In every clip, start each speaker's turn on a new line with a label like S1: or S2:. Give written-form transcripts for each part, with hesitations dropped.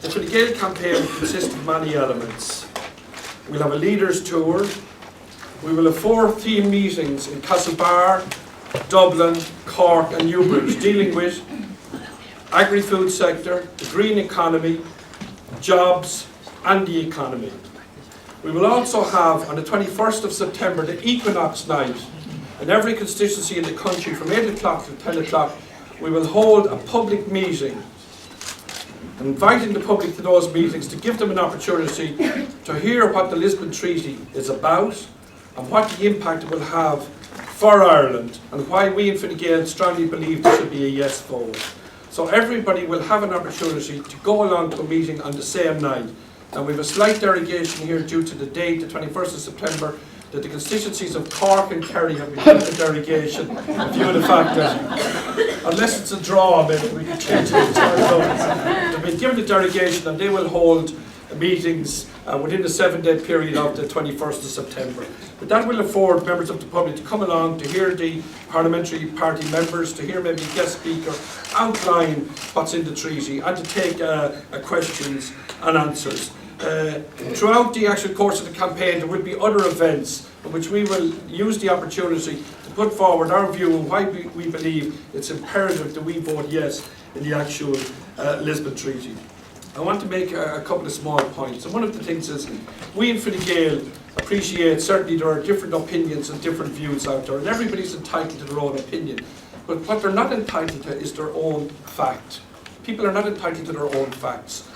S1: The Fine Gael campaign will consist of many elements. We'll have a leaders tour. We will have 4 theme meetings in Castlebar, Dublin, Cork and Newbridge, dealing with agri-food sector, the green economy, jobs and the economy. We will also have, on the 21st of September, the Equinox Night. In every constituency in the country, from 8 o'clock to 10 o'clock, we will hold a public meeting, inviting the public to those meetings to give them an opportunity to hear what the Lisbon Treaty is about and what the impact it will have for Ireland and why we in Fine Gael strongly believe there should be a yes vote. So everybody will have an opportunity to go along to a meeting on the same night. Now we have a slight derogation here due to the date, the 21st of September, that the constituencies of Cork and Kerry have been given a derogation in view of the fact that, unless it's a draw, maybe we can change it. They've been given a derogation and they will hold meetings within the 7-day period of the 21st of September. But that will afford members of the public to come along, to hear the parliamentary party members, to hear maybe a guest speaker outline what's in the treaty and to take questions and answers. Throughout the actual course of the campaign there will be other events in which we will use the opportunity to put forward our view on why we believe it's imperative that we vote yes in the actual Lisbon Treaty. I want to make a couple of small points, and one of the things is we in Fine Gael appreciate certainly there are different opinions and different views out there and everybody's entitled to their own opinion, but what they're not entitled to is their own fact. People are not entitled to their own facts.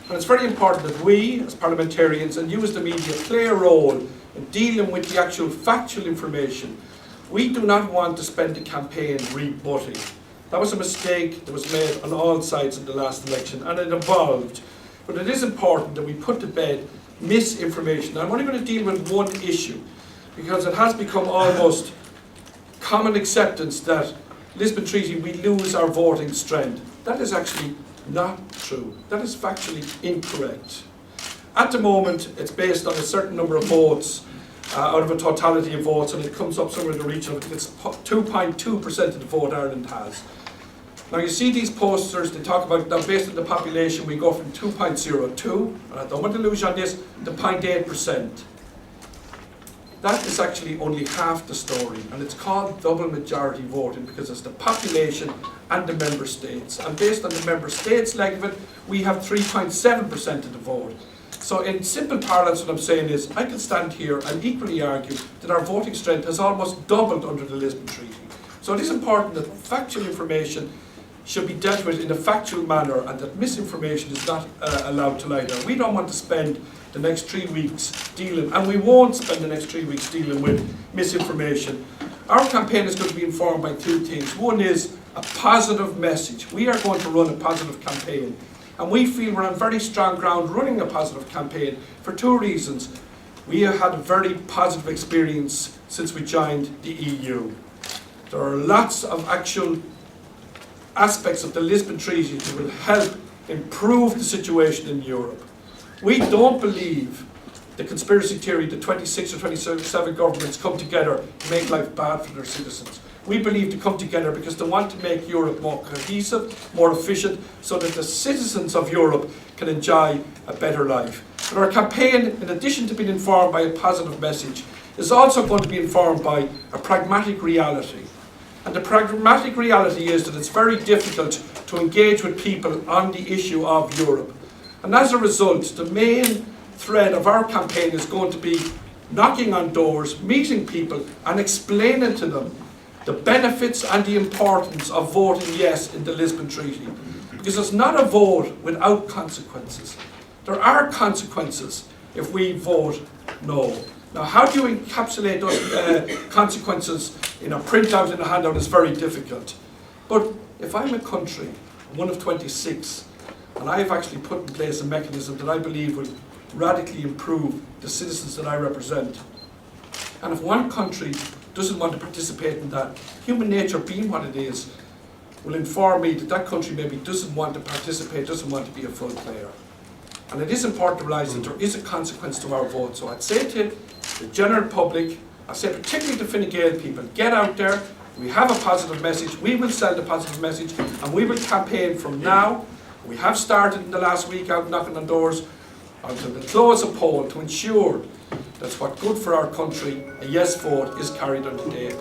S1: And it's very important that we, as parliamentarians, and you as the media, play a role in dealing with the actual factual information. We do not want to spend the campaign rebutting. That was a mistake that was made on all sides in the last election, and it evolved. But it is important that we put to bed misinformation. I'm only going to deal with one issue, because it has become almost common acceptance that Lisbon Treaty, we lose our voting strength. That is actually not true. That is factually incorrect. At the moment, it's based on a certain number of votes out of a totality of votes, and it comes up somewhere in the region of it's 2.2% of the vote Ireland has. Now you see these posters, they talk about now based on the population we go from 2.02, and I don't want to lose you on this, to 0.8%. That is actually only half the story, and it's called double majority voting because it's the population and the member states. And based on the member states leg of it, we have 3.7% of the vote. So in simple parlance, what I'm saying is, I can stand here and equally argue that our voting strength has almost doubled under the Lisbon Treaty. So it is important that factual information should be dealt with in a factual manner and that misinformation is not allowed to lie there. We don't want to spend the next 3 weeks dealing, and we won't spend the next 3 weeks dealing with misinformation. Our campaign is going to be informed by 2 things. One is a positive message. We are going to run a positive campaign, and we feel we're on very strong ground running a positive campaign for 2 reasons. We have had a very positive experience since we joined the EU. There are lots of actual aspects of the Lisbon Treaty that will help improve the situation in Europe. We don't believe the conspiracy theory that 26 or 27 governments come together to make life bad for their citizens. We believe they come together because they want to make Europe more cohesive, more efficient, so that the citizens of Europe can enjoy a better life. But our campaign, in addition to being informed by a positive message, is also going to be informed by a pragmatic reality. And the pragmatic reality is that it's very difficult to engage with people on the issue of Europe. And as a result, the main thread of our campaign is going to be knocking on doors, meeting people and explaining to them the benefits and the importance of voting yes in the Lisbon Treaty. Because it's not a vote without consequences. There are consequences if we vote no. Now, how do you encapsulate those consequences in a printout, in a handout is very difficult. But if I'm a country, one of 26, and I've actually put in place a mechanism that I believe will radically improve the citizens that I represent, and if one country doesn't want to participate in that, human nature being what it is, will inform me that that country maybe doesn't want to participate, doesn't want to be a full player. And it is important to realise that there is a consequence to our vote. So I'd say to the general public, I say particularly to Fine Gael people, get out there, we have a positive message, we will sell the positive message, and we will campaign from now We have started in the last week out knocking on doors until the close of poll to ensure that's what's good for our country. A yes vote is carried on today.